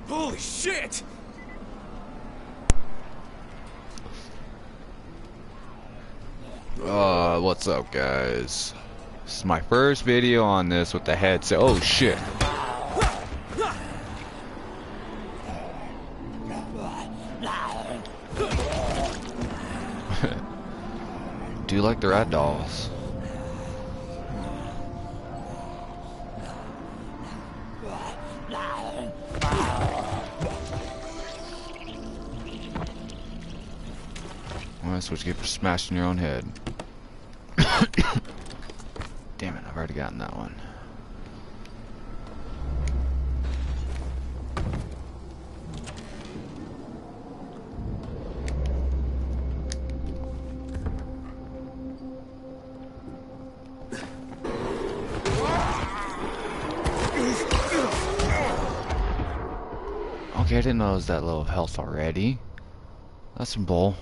Holy shit! What's up, guys? This is my first video on this with the headset. Oh shit! Do you like the rat dolls? Well, that's what you get for smashing your own head. Damn it, I've already gotten that one. Okay, I didn't know it was that low of health already. That's some bull.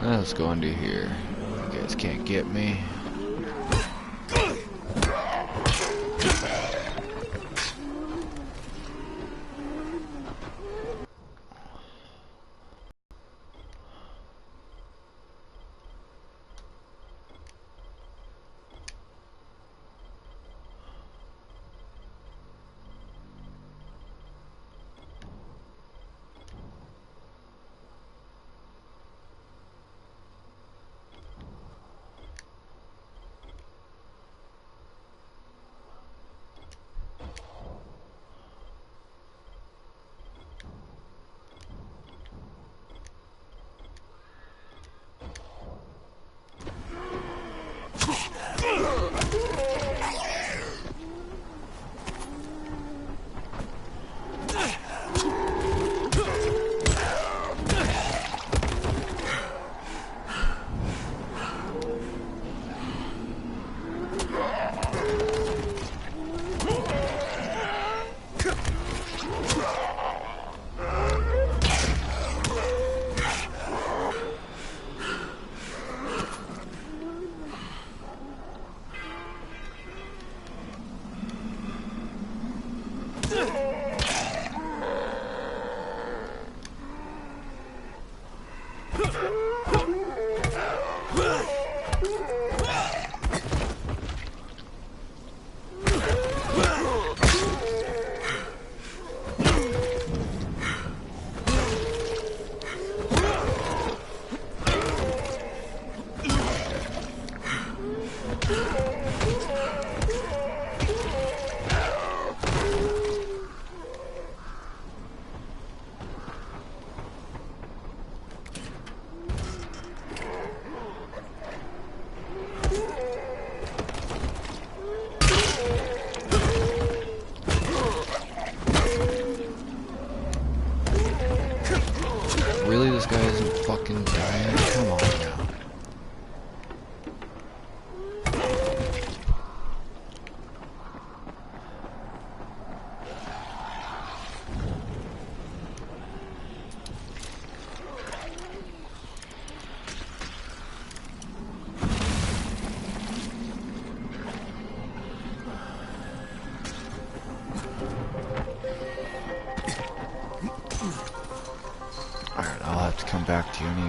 Let's go into here. You guys can't get me.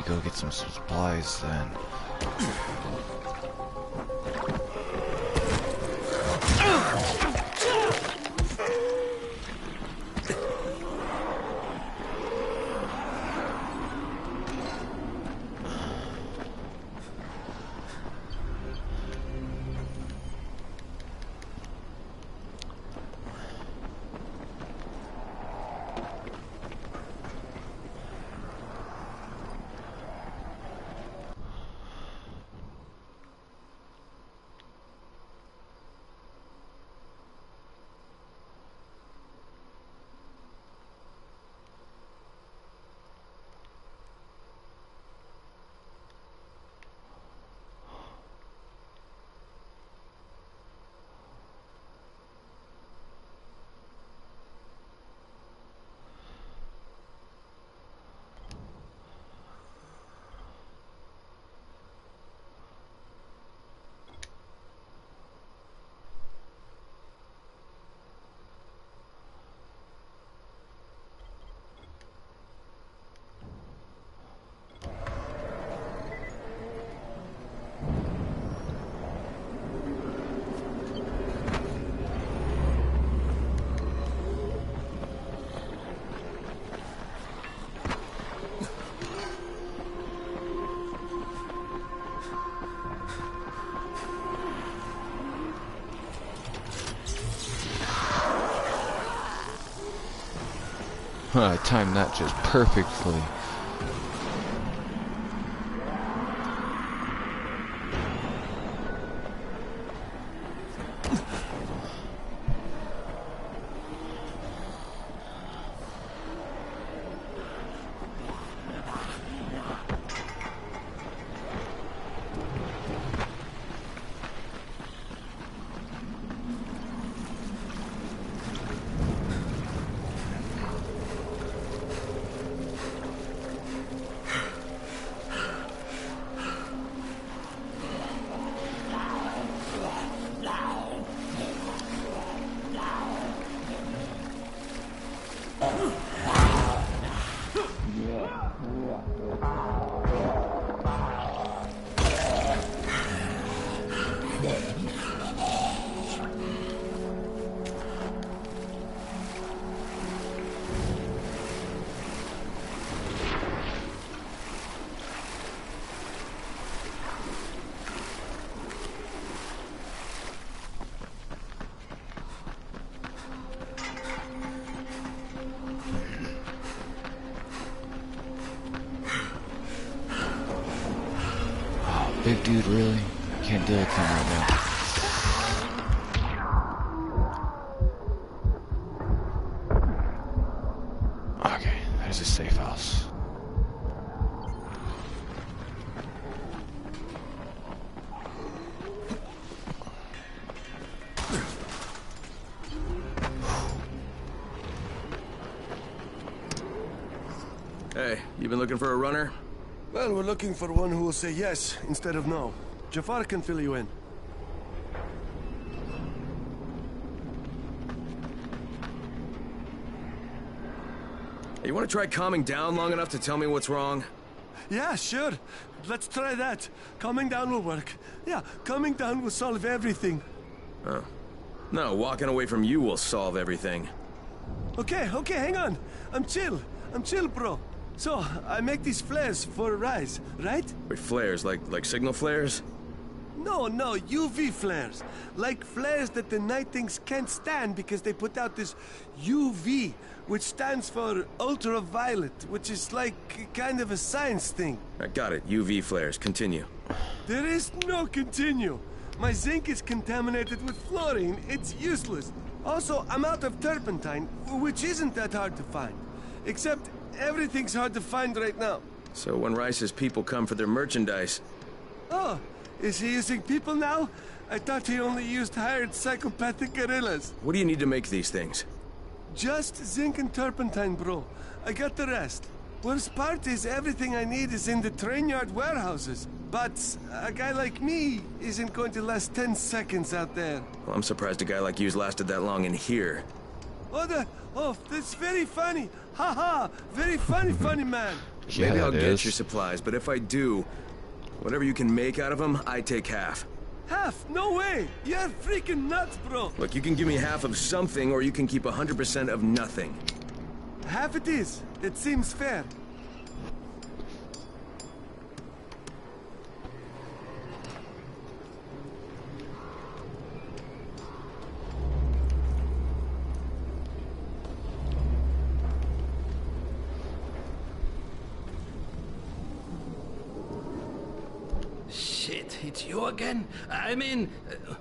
go get some supplies then. I timed that just perfectly. Big dude, really? I can't deal with him right now. Okay, there's a safe house. Hey, you been looking for a runner? Well, we're looking for one who will say yes instead of no. Jafar can fill you in. Hey, you want to try calming down long enough to tell me what's wrong? Yeah, sure. Let's try that. Calming down will work. Yeah, calming down will solve everything. Oh. No, walking away from you will solve everything. Okay, hang on. I'm chill, bro. So, I make these flares for a rise, right? Wait, flares? Like signal flares? No, UV flares. Like flares that the night things can't stand because they put out this UV, which stands for ultraviolet, which is like kind of a science thing. I got it. UV flares. Continue. There is no continue. My zinc is contaminated with fluorine. It's useless. Also, I'm out of turpentine, which isn't that hard to find. Except everything's hard to find right now. So when Rice's people come for their merchandise... Oh, is he using people now? I thought he only used hired psychopathic guerrillas. What do you need to make these things? Just zinc and turpentine, bro. I got the rest. Worst part is everything I need is in the train yard warehouses. But a guy like me isn't going to last 10 seconds out there. Well, I'm surprised a guy like you's lasted that long in here. Oh, that's very funny. Ha ha! Very funny, funny man. Yeah, Maybe I'll it get is. your supplies, but if I do, whatever you can make out of them, I take half. Half? No way! You're freaking nuts, bro! Look, you can give me half of something, or you can keep 100% of nothing. Half it is. It seems fair. Shit, it's you again? I mean,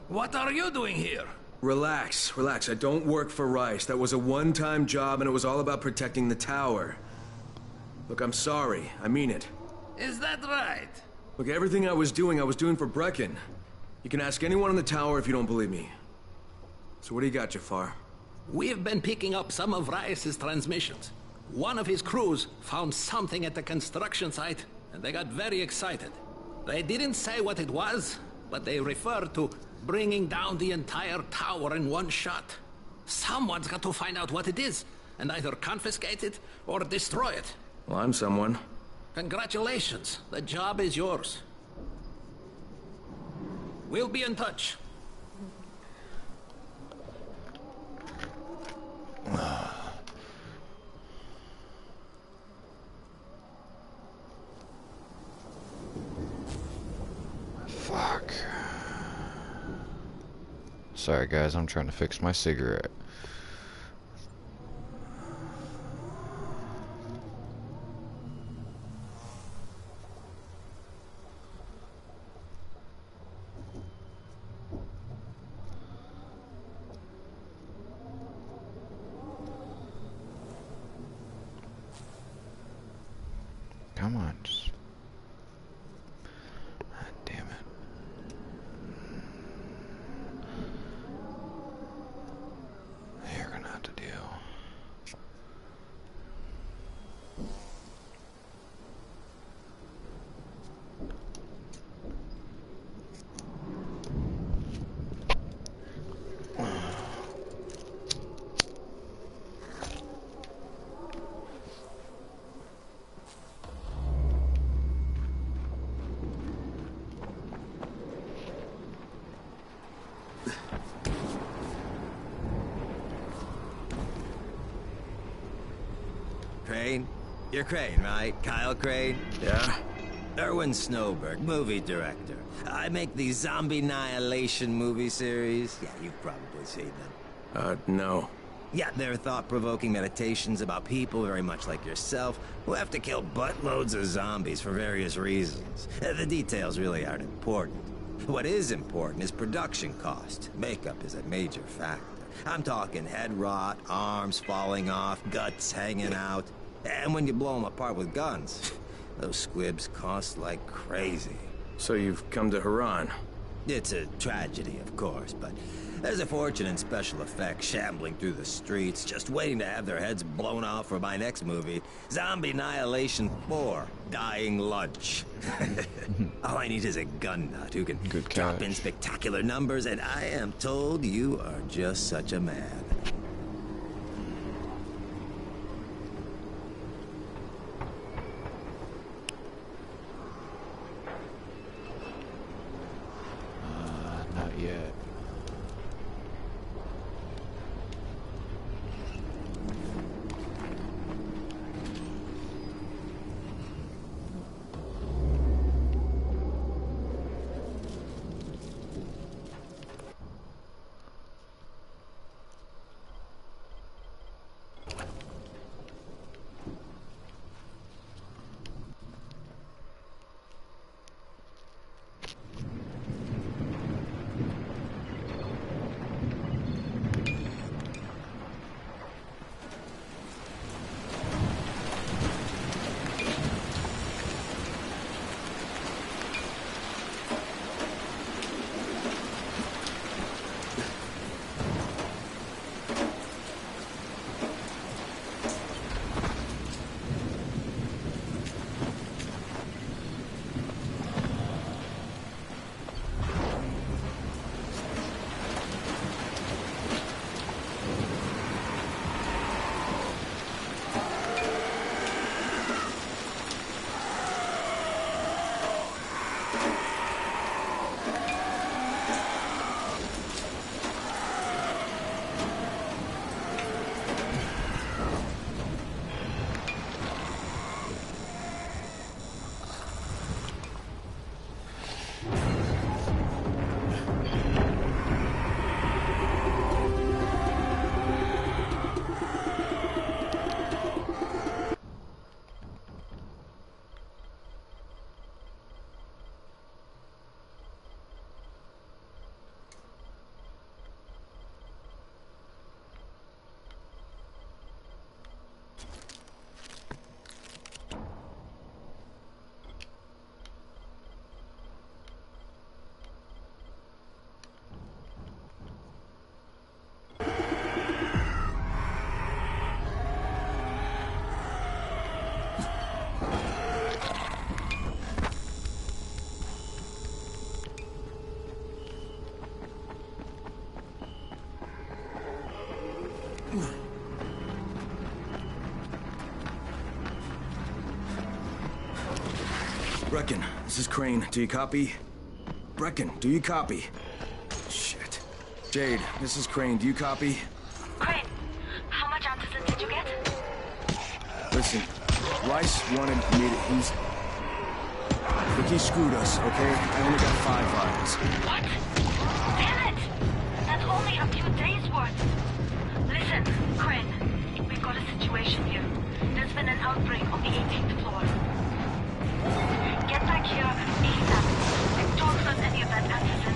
what are you doing here? Relax, relax. I don't work for Rice. That was a one-time job, and it was all about protecting the tower. Look, I'm sorry. I mean it. Is that right? Look, everything I was doing for Brecken. You can ask anyone in the tower if you don't believe me. So what do you got, Jafar? We've been picking up some of Rice's transmissions. One of his crews found something at the construction site, and they got very excited. They didn't say what it was, but they referred to bringing down the entire tower in one shot. Someone's got to find out what it is, and either confiscate it or destroy it. Well, I'm someone. Congratulations, the job is yours. We'll be in touch. Fuck. Sorry guys, I'm trying to fix my cigarette. Come on, just... God damn it. You're gonna have to deal. Crane? You're Crane, right? Kyle Crane? Yeah? Erwin Snowberg, movie director. I make these zombie annihilation movie series. Yeah, you've probably seen them. No. Yeah, they're thought-provoking meditations about people very much like yourself who have to kill buttloads of zombies for various reasons. The details really aren't important. What is important is production cost. Makeup is a major factor. I'm talking head rot, arms falling off, guts hanging out. And when you blow them apart with guns, those squibs cost like crazy. So you've come to Haran. It's a tragedy, of course, but there's a fortune in special effects shambling through the streets, just waiting to have their heads blown off for my next movie, Zombie Annihilation 4, Dying Lunch. All I need is a gun nut who can drop in spectacular numbers, and I am told you are just such a man. Not yet. Brecken, this is Crane. Do you copy? Brecken, do you copy? Shit. Jade, this is Crane. Do you copy? Crane, how much antizin did you get? Listen, Rice wanted me to... Look, he screwed us, okay? I only got 5 vials. What? Damn it! That's only a few days' worth. Listen, Crane, we've got a situation here. There's been an outbreak on the 18th floor. Get back here ASAP and talk about any of that antizin.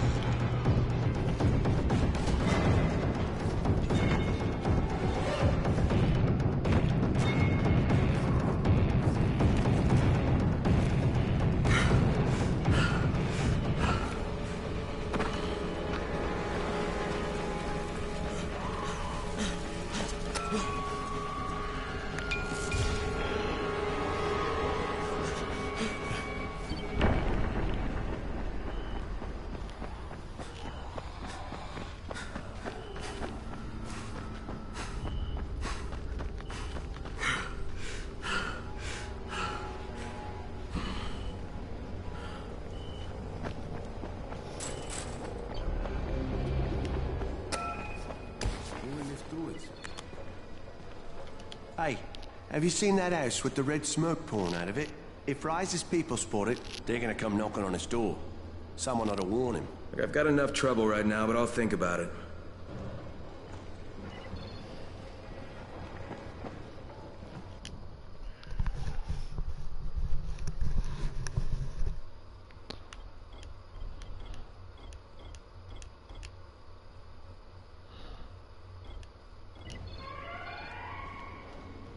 Hey, have you seen that house with the red smoke pouring out of it? If Rise's people spot it, they're gonna come knocking on his door. Someone ought to warn him. Look, I've got enough trouble right now, but I'll think about it.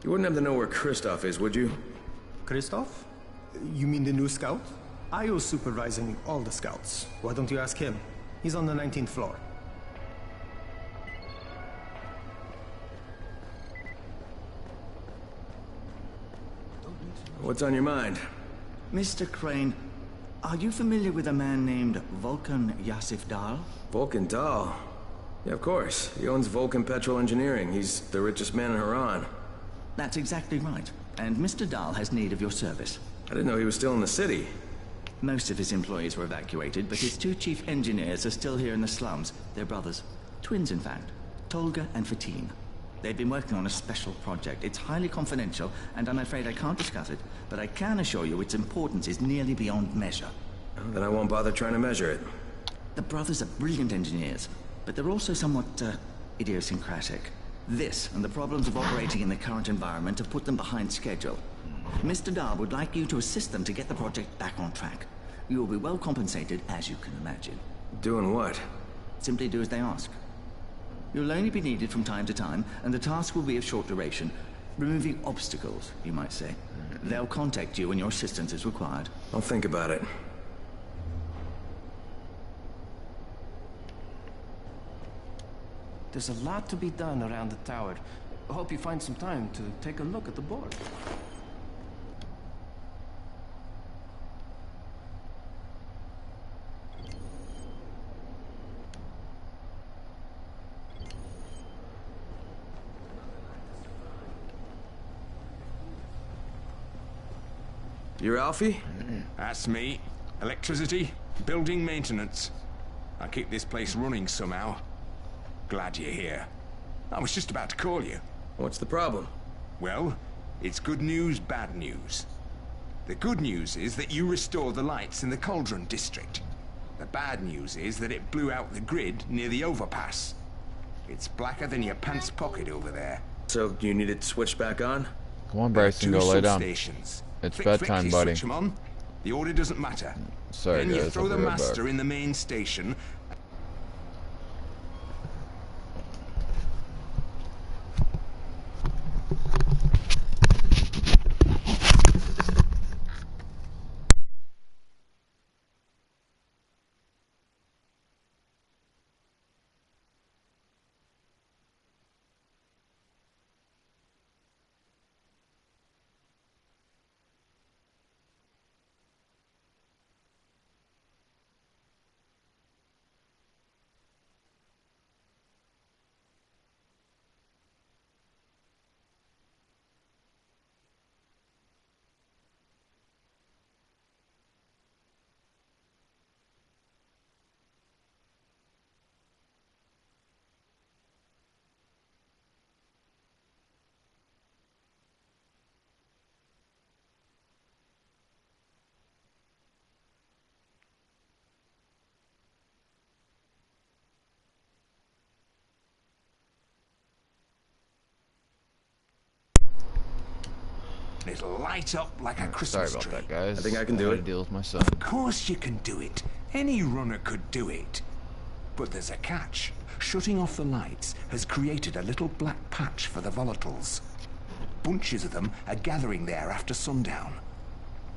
You wouldn't have to know where Kristoff is, would you? Christoph? You mean the new scout? I was supervising all the scouts. Why don't you ask him? He's on the 19th floor. What's on your mind? Mr. Crane, are you familiar with a man named Vulcan Yasif Dahl? Vulcan Dahl? Yeah, of course. He owns Vulcan Petrol Engineering. He's the richest man in Haran. That's exactly right. And Mr. Dahl has need of your service. I didn't know he was still in the city. Most of his employees were evacuated, but his 2 chief engineers are still here in the slums. They're brothers. Twins, in fact. Tolga and Fatin. They've been working on a special project. It's highly confidential, and I'm afraid I can't discuss it. But I can assure you its importance is nearly beyond measure. Well, then I won't bother trying to measure it. The brothers are brilliant engineers, but they're also somewhat, idiosyncratic. This and the problems of operating in the current environment have put them behind schedule. Mr. Dahl would like you to assist them to get the project back on track. You will be well compensated, as you can imagine. Doing what? Simply do as they ask. You'll only be needed from time to time, and the task will be of short duration. Removing obstacles, you might say. They'll contact you when your assistance is required. I'll think about it. There's a lot to be done around the tower. I hope you find some time to take a look at the board. You're Alfie? That's me. Electricity, building maintenance. I keep this place running somehow. Glad you're here. I was just about to call you. What's the problem? Well, it's good news, bad news. The good news is that you restored the lights in the Cauldron district. The bad news is that it blew out the grid near the overpass. It's blacker than your pants pocket over there. So, you need it switched back on? Come on, Bryson, go lay down. Substations. It's Flick, bedtime, you buddy. switch 'em on. The order doesn't matter. Sorry, then you guys, throw I'll the be right master back. in the main station. It'll light up like a Sorry Christmas about tree. that, guys. I think I can do it. Deal with my son. Of course you can do it. Any runner could do it. But there's a catch. Shutting off the lights has created a little black patch for the volatiles. Bunches of them are gathering there after sundown.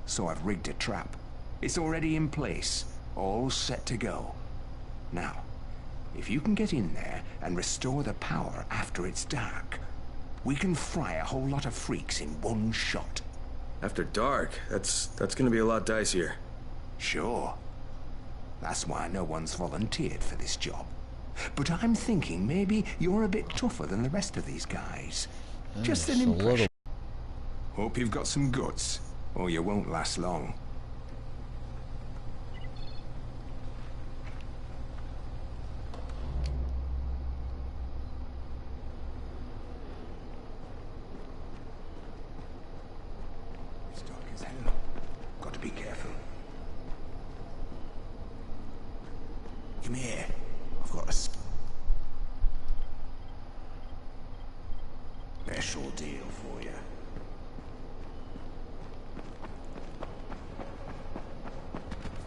So I've rigged a trap. It's already in place, all set to go. Now, if you can get in there and restore the power after it's dark, we can fry a whole lot of freaks in one shot. After dark, that's gonna be a lot dicier. Sure. That's why no one's volunteered for this job. But I'm thinking maybe you're a bit tougher than the rest of these guys. Just an impression. Hope you've got some guts, or you won't last long. It's dark as hell. Got to be careful. Come here. I've got a special deal for you.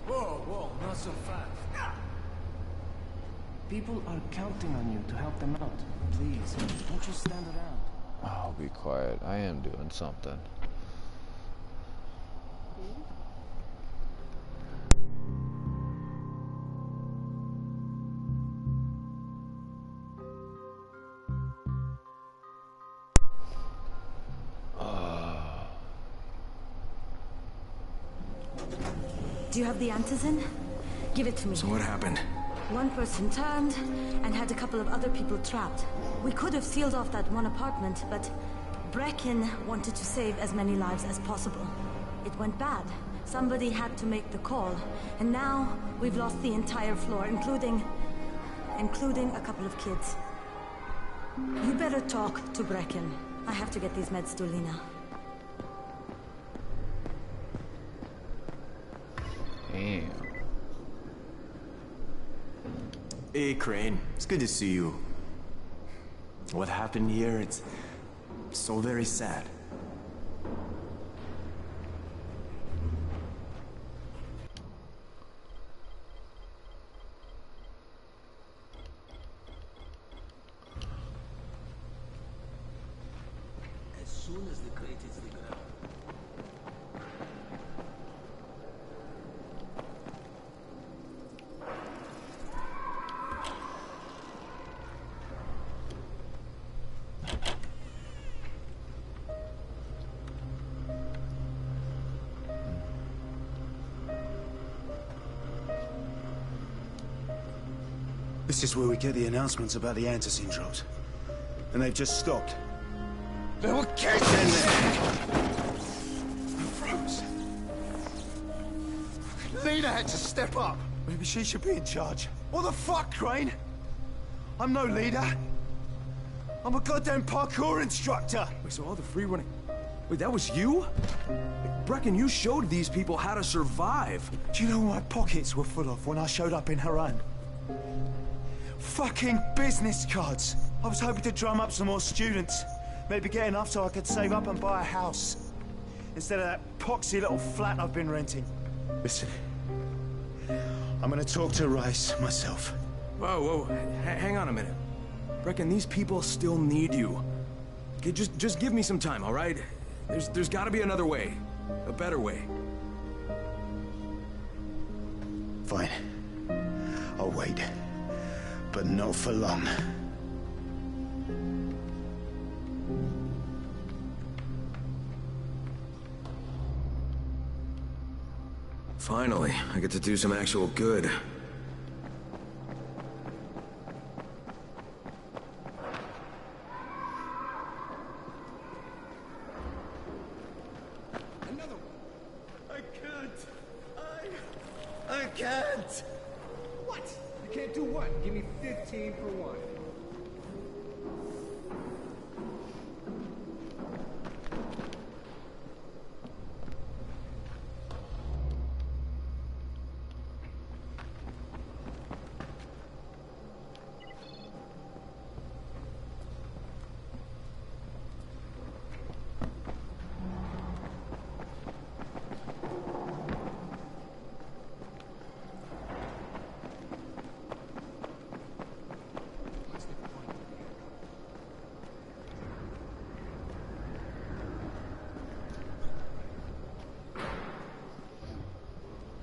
Whoa, not so fast. People are counting on you to help them out. Please, don't just stand around. Oh, be quiet. I am doing something. Do you have the antizin? Give it to me. So what happened? One person turned and had a couple of other people trapped. We could have sealed off that one apartment, but Brecken wanted to save as many lives as possible. It went bad. Somebody had to make the call, and now we've lost the entire floor, including a couple of kids. You better talk to Brecken. I have to get these meds to Lena. Damn. Hey, Crane. It's good to see you. What happened here, it's so very sad. As soon as the crate hits the ground. This is where we get the announcements about the antizin drops. And they've just stopped. There were kids in there! Froze. Lena had to step up. Maybe she should be in charge. What the fuck, Crane? I'm no leader. I'm a goddamn parkour instructor. Wait, so all the free running... Wait, that was you? Brecken, you showed these people how to survive. Do you know what my pockets were full of when I showed up in Haran? Fucking business cards. I was hoping to drum up some more students. Maybe get enough so I could save up and buy a house. Instead of that poxy little flat I've been renting. Listen, I'm gonna talk to Rice myself. Whoa, hang on a minute. Brecken, these people still need you. Okay, just give me some time, all right? There's gotta be another way. A better way. Fine. I'll wait. But not for long. Finally, I get to do some actual good. Another one. I can't. I can't. What? You can't do what? Give me 15 for one.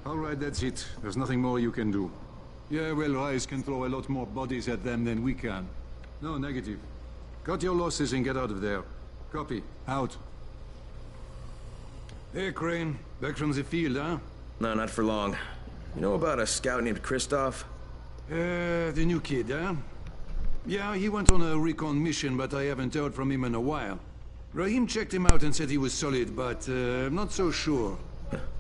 All right, that's it. There's nothing more you can do. Yeah, well, Rice can throw a lot more bodies at them than we can. No, negative. Cut your losses and get out of there. Copy. Out. Hey, Crane. Back from the field, huh? No, not for long. You know about a scout named Christoph? The new kid, huh? Yeah, he went on a recon mission, but I haven't heard from him in a while. Rahim checked him out and said he was solid, but I'm not so sure.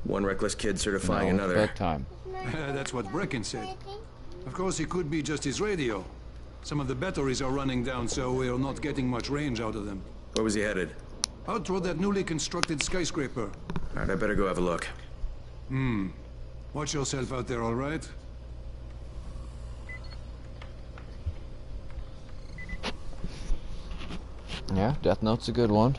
One reckless kid certifying another. Bedtime. That's what Brecken said. Of course, it could be just his radio. Some of the batteries are running down, so we're not getting much range out of them. Where was he headed? Out toward that newly constructed skyscraper. Alright, I better go have a look. Watch yourself out there, all right? Yeah, Death Note's a good one.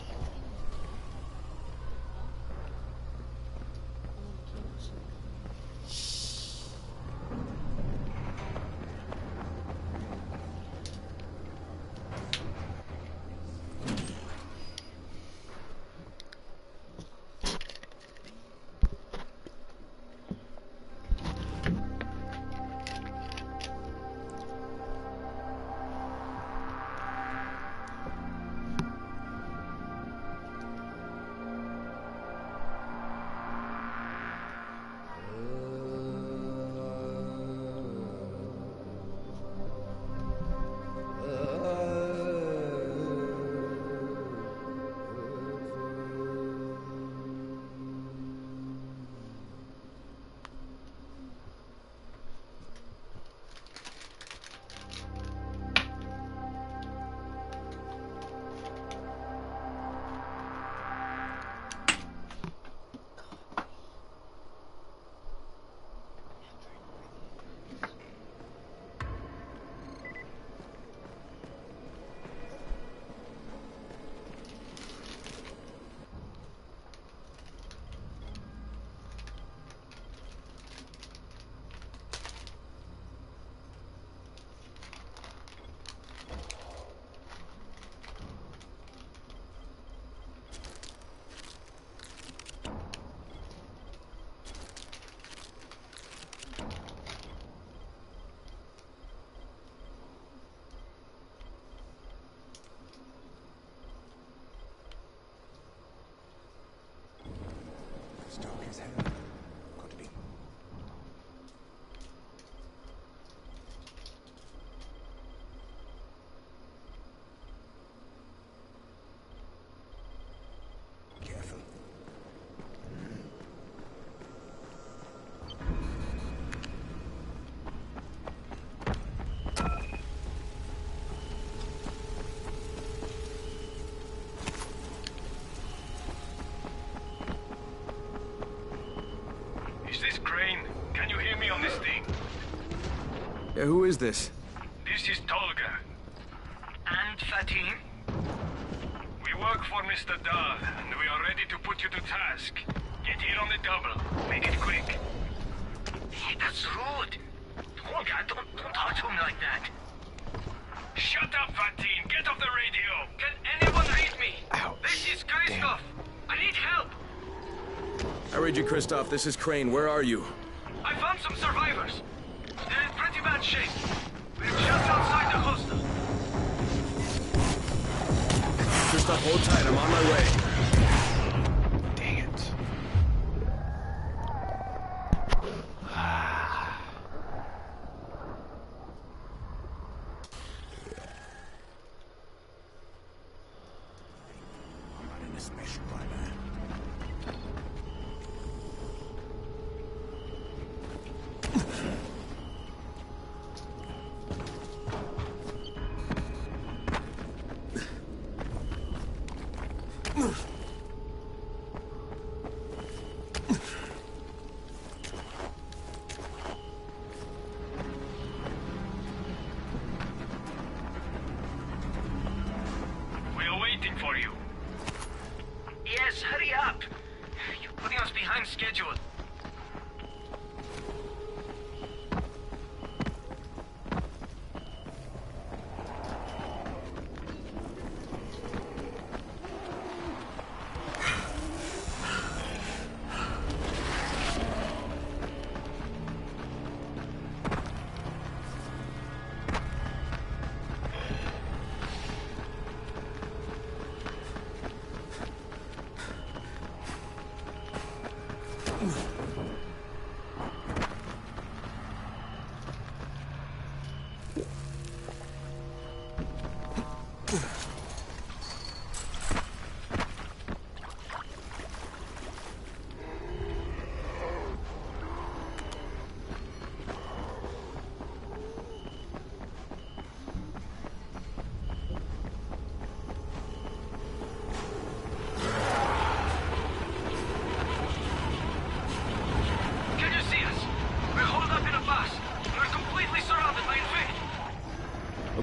Is this Crane? Can you hear me on this thing? Yeah, who is this? This is Tolga. And Fatin? We work for Mr. Dahl, and we are ready to put you to task. Get here on the double. Make it quick. Hey, that's rude. Tolga, don't talk to him like that. Shut up, Fatin. Get off the radio. Can anyone read me? Ouch. This is Christoph. I need help. I read you, Christoph. This is Crane. Where are you? I found some survivors. They're in pretty bad shape. We're just outside the hostel. Christoph, hold tight. I'm on my way. Dang it.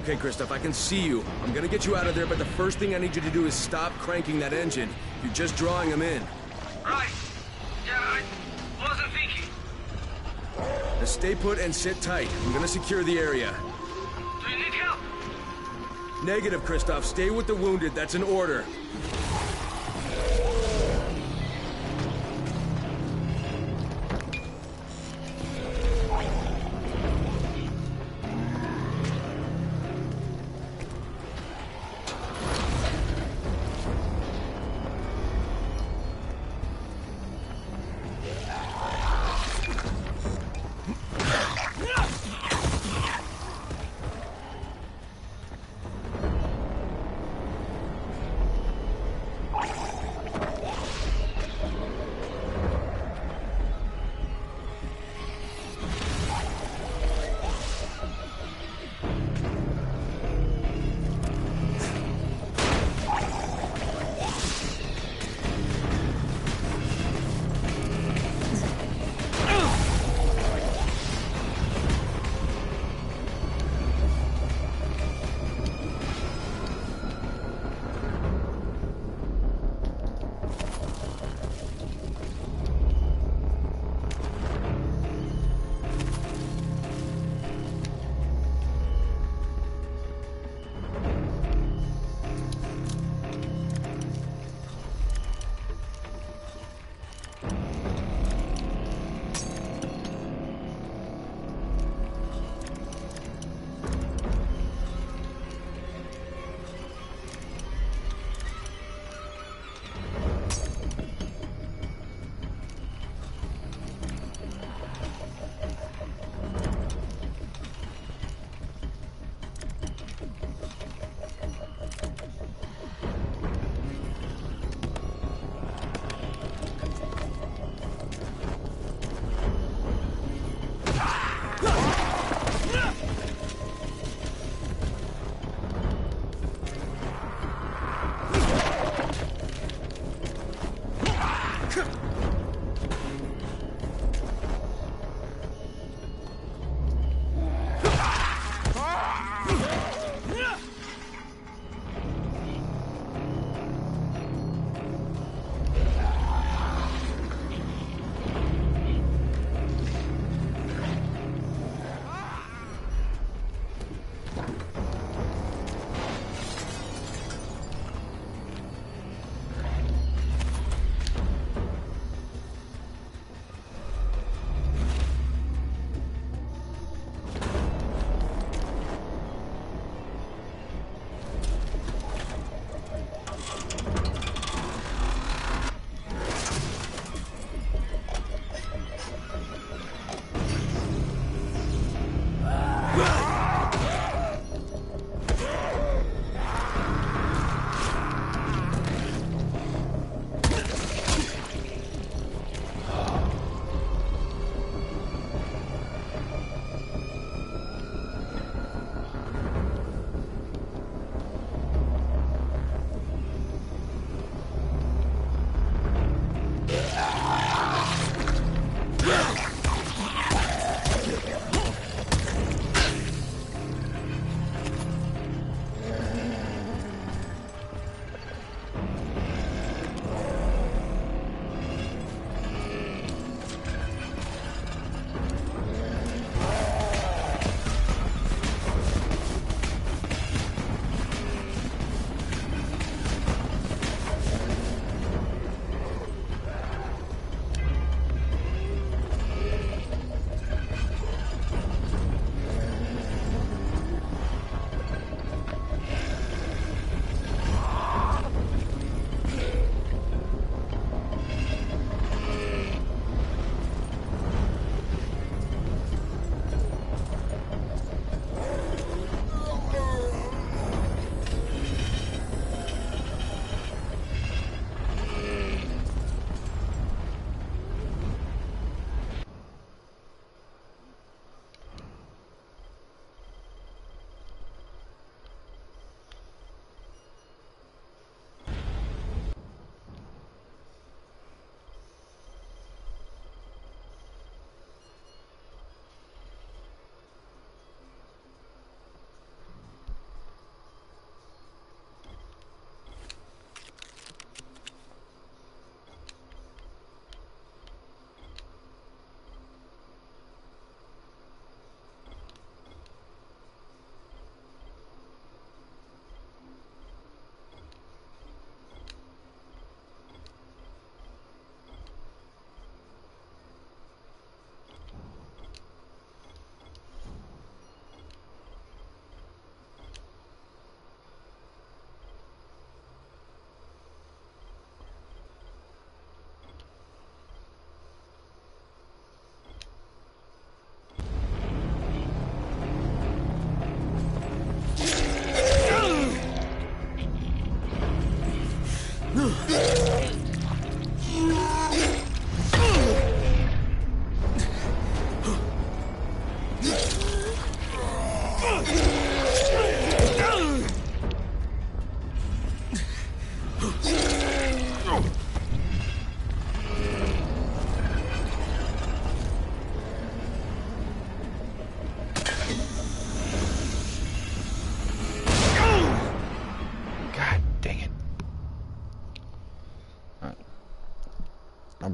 Okay, Christoph, I can see you. I'm gonna get you out of there, but the first thing I need you to do is stop cranking that engine. You're just drawing him in. Right. Yeah, I wasn't thinking. Now stay put and sit tight. I'm gonna secure the area. Do you need help? Negative, Christoph. Stay with the wounded. That's an order.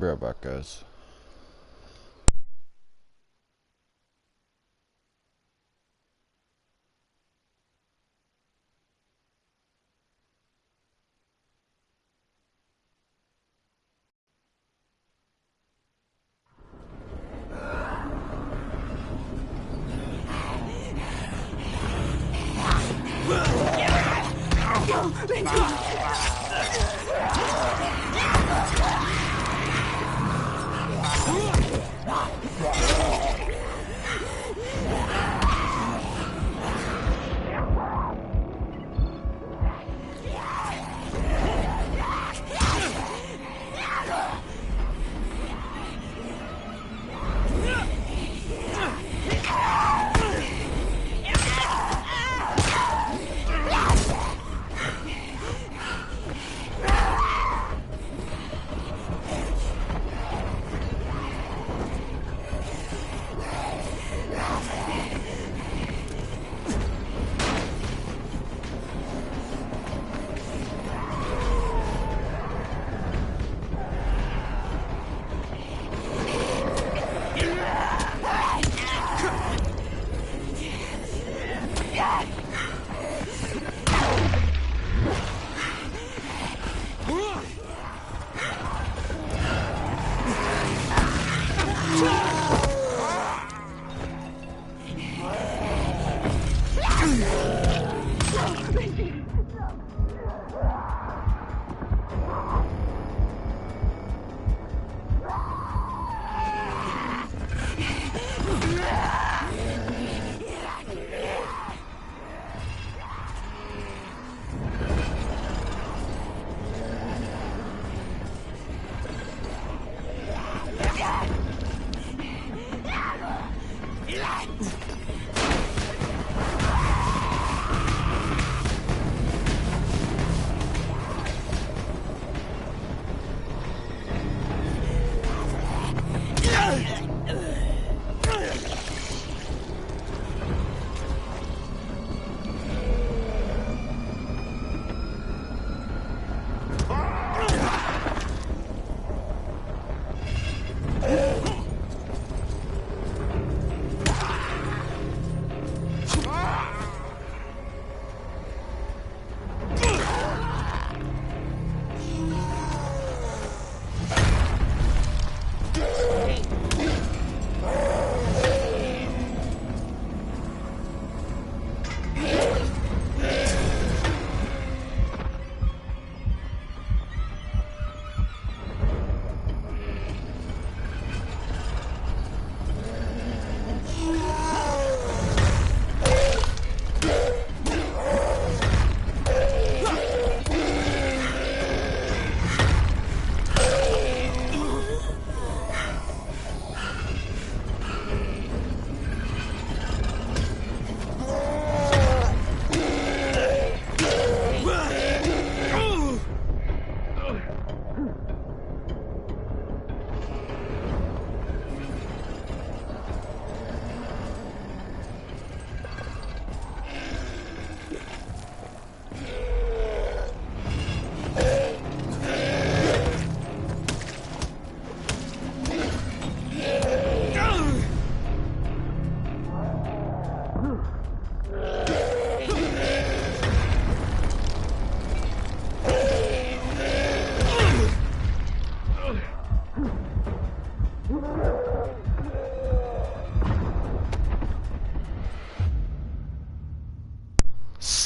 right back, guys.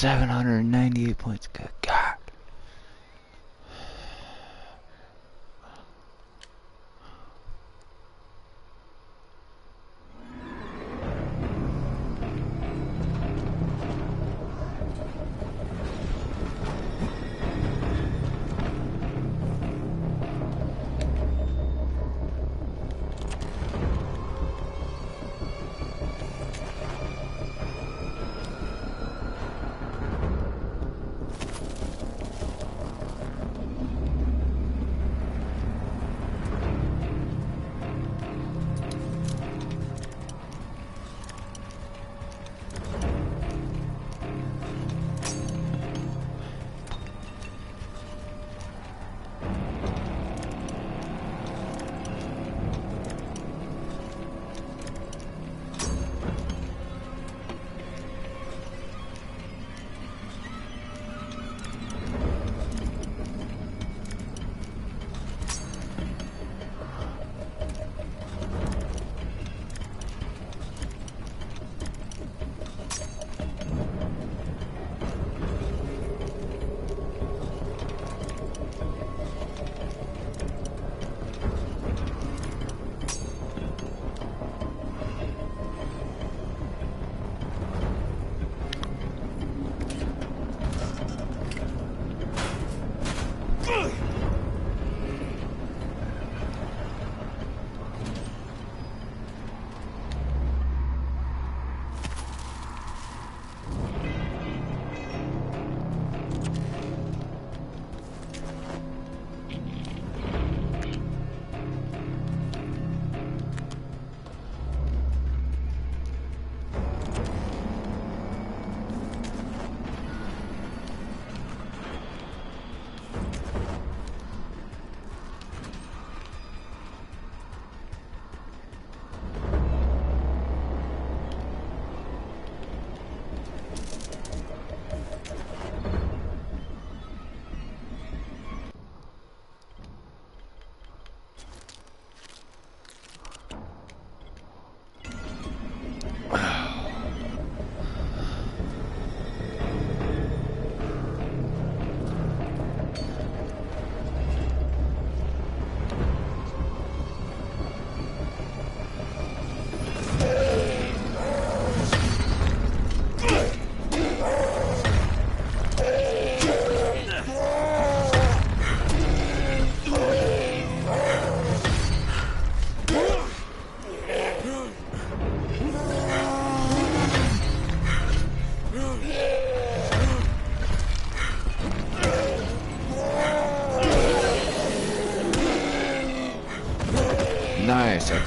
$798 points. Good God.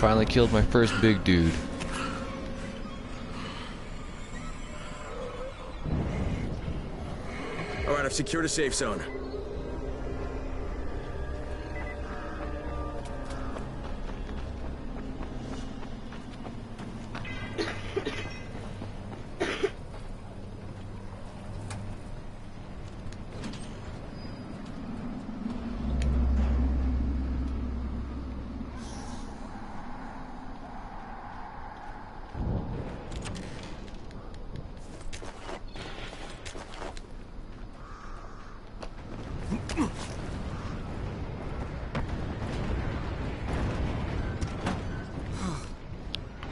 finally killed my first big dude. Alright, I've secured a safe zone.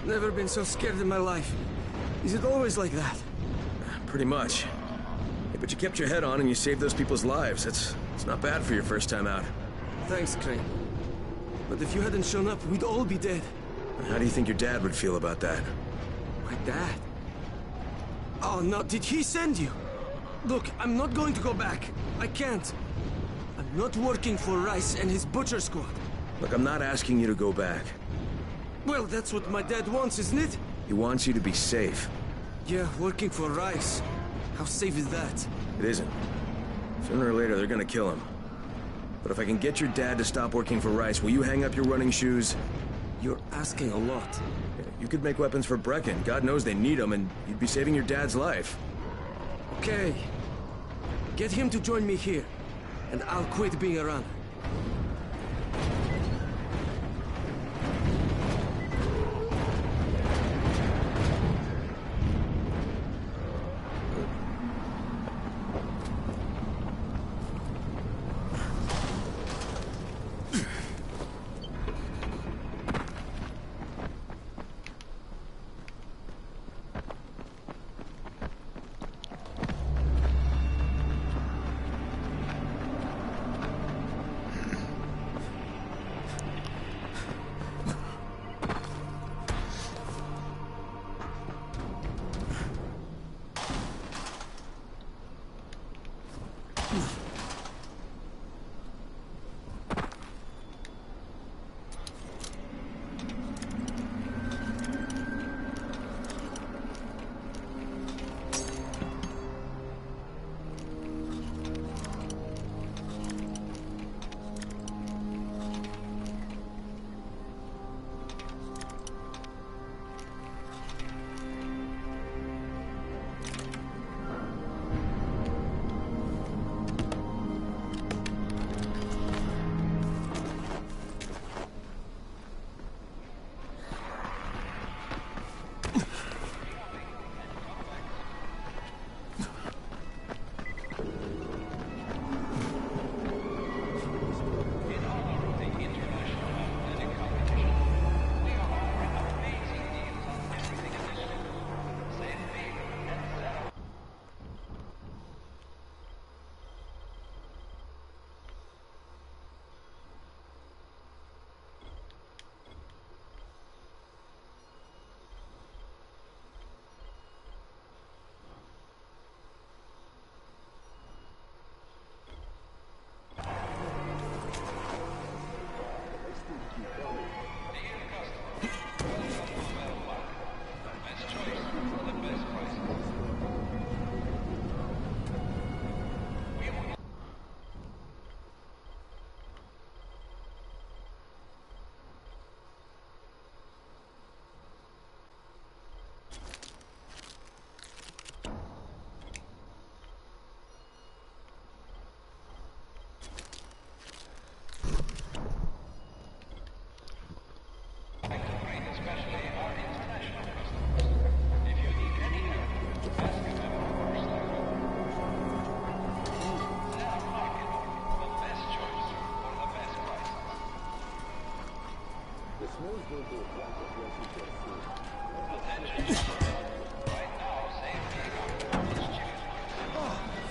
Never been so scared in my life. Is it always like that? Pretty much. Hey, but you kept your head on and you saved those people's lives. It's not bad for your first time out. Thanks, Crane. But if you hadn't shown up, we'd all be dead. How do you think your dad would feel about that? My dad? Oh no, did he send you? Look, I'm not going to go back. I can't. I'm not working for Rice and his butcher squad. Look, I'm not asking you to go back. Well, that's what my dad wants, isn't it? He wants you to be safe. Yeah, working for Rice. How safe is that? It isn't. Sooner or later, they're gonna kill him. But if I can get your dad to stop working for Rice, will you hang up your running shoes? You're asking a lot. You could make weapons for Brecken. God knows they need them, and you'd be saving your dad's life. Okay. Get him to join me here, and I'll quit being around.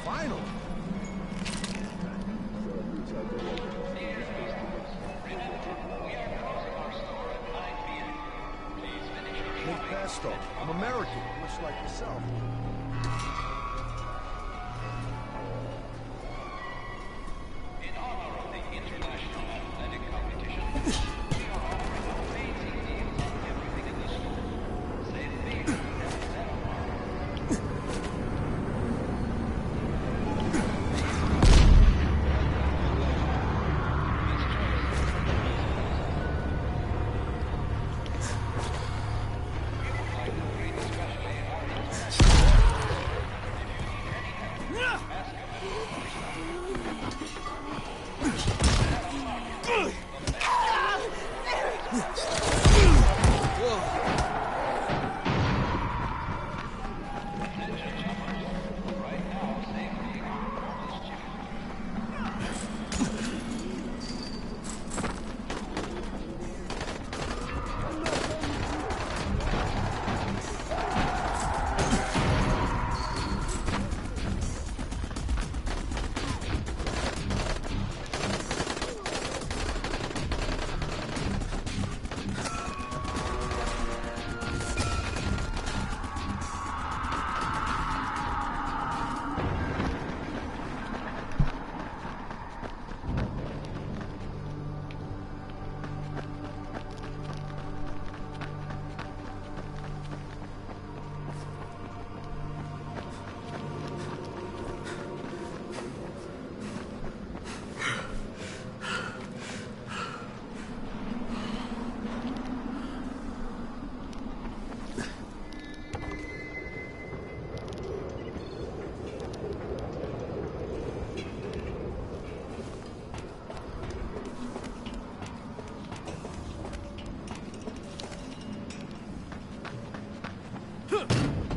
Finally! Nick Bastow. I'm American, much like yourself.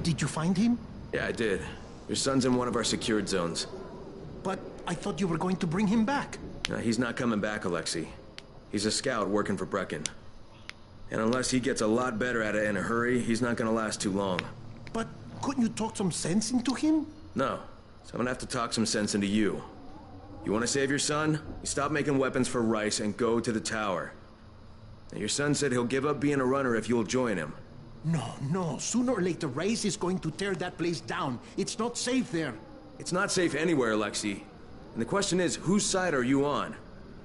Did you find him? Yeah, I did. Your son's in one of our secured zones. But I thought you were going to bring him back. He's not coming back, Alexei. He's a scout working for Brecken. And unless he gets a lot better at it in a hurry, he's not gonna last too long. But couldn't you talk some sense into him? No. So I'm gonna have to talk some sense into you. You wanna save your son? You stop making weapons for Rice and go to the tower. Now, your son said he'll give up being a runner if you'll join him. No. Sooner or later, Rice is going to tear that place down. It's not safe there. It's not safe anywhere, Alexei. And the question is, whose side are you on?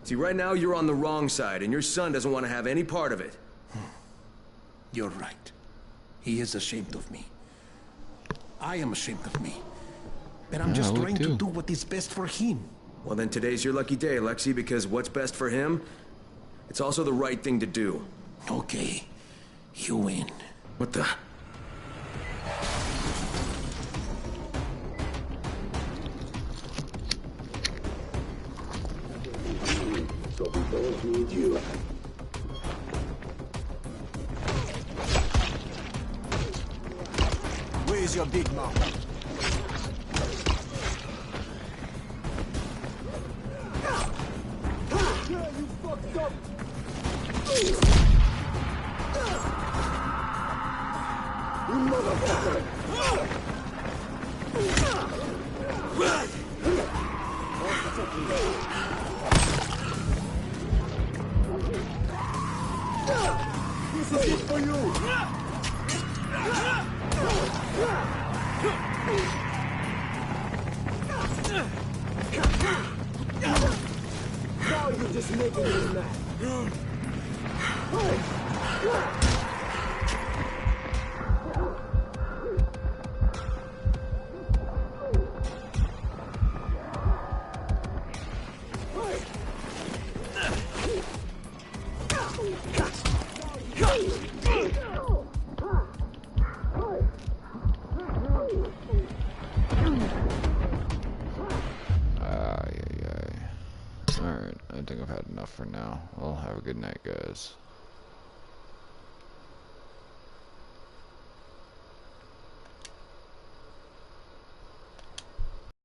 See, right now you're on the wrong side, and your son doesn't want to have any part of it. You're right. He is ashamed of me. I am ashamed of me. But I'm just trying to do what is best for him. Well, then today's your lucky day, Alexei, because what's best for him, it's also the right thing to do. Okay. You win. What the... So we both need you. Where's your big mouth? You fucked up. You motherfucker. This is it for you. Now you're just making me mad. Alright, I think I've had enough for now. Well, have a good night, guys.